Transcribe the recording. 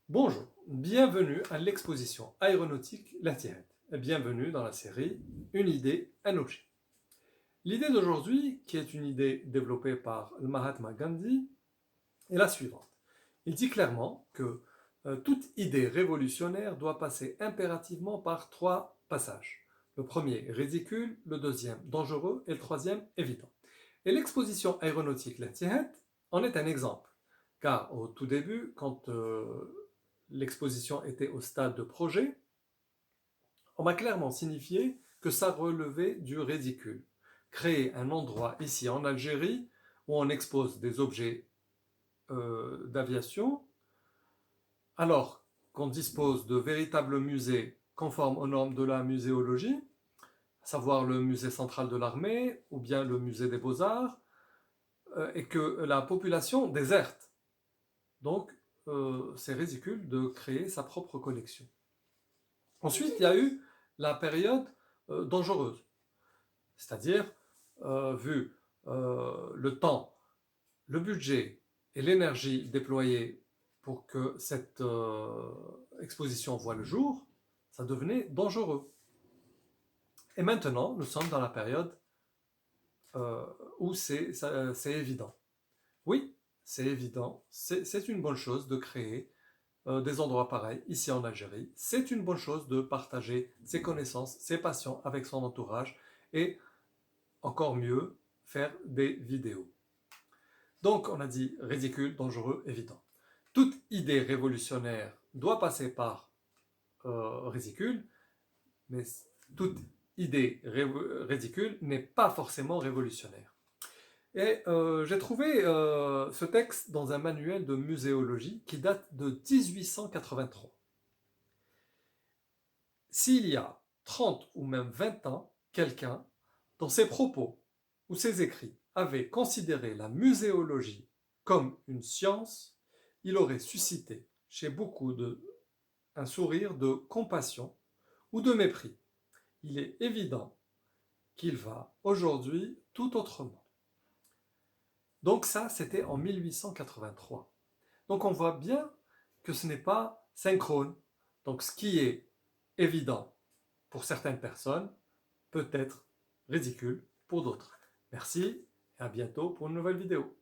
Bonjour, bienvenue à l'exposition aéronautique La Tiret. Bienvenue dans la série Une idée, un objet. L'idée d'aujourd'hui, qui est une idée développée par le Mahatma Gandhi, est la suivante. Il dit clairement que toute idée révolutionnaire doit passer impérativement par trois passages. Le premier, ridicule, le deuxième, dangereux, et le troisième, évident. Et l'exposition aéronautique La Tiret en est un exemple. Car au tout début, quand l'exposition était au stade de projet, on m'a clairement signifié que ça relevait du ridicule. Créer un endroit ici en Algérie où on expose des objets d'aviation, alors qu'on dispose de véritables musées conformes aux normes de la muséologie, à savoir le musée central de l'armée ou bien le musée des beaux-arts, et que la population déserte. Donc, c'est ridicule de créer sa propre collection. Ensuite, il y a eu la période dangereuse, c'est-à-dire, vu le temps, le budget et l'énergie déployée pour que cette exposition voie le jour, ça devenait dangereux. Et maintenant, nous sommes dans la période où c'est évident. Oui, c'est évident, c'est une bonne chose de créer des endroits pareils ici en Algérie. C'est une bonne chose de partager ses connaissances, ses passions avec son entourage et encore mieux, faire des vidéos. Donc on a dit ridicule, dangereux, évident. Toute idée révolutionnaire doit passer par ridicule, mais toute idée ridicule n'est pas forcément révolutionnaire. Et j'ai trouvé ce texte dans un manuel de muséologie qui date de 1883. S'il y a 30 ou même 20 ans, quelqu'un, dans ses propos ou ses écrits, avait considéré la muséologie comme une science, il aurait suscité chez beaucoup un sourire de compassion ou de mépris. Il est évident qu'il va aujourd'hui tout autrement. Donc ça, c'était en 1883. Donc on voit bien que ce n'est pas synchrone. Donc ce qui est évident pour certaines personnes peut être ridicule pour d'autres. Merci et à bientôt pour une nouvelle vidéo.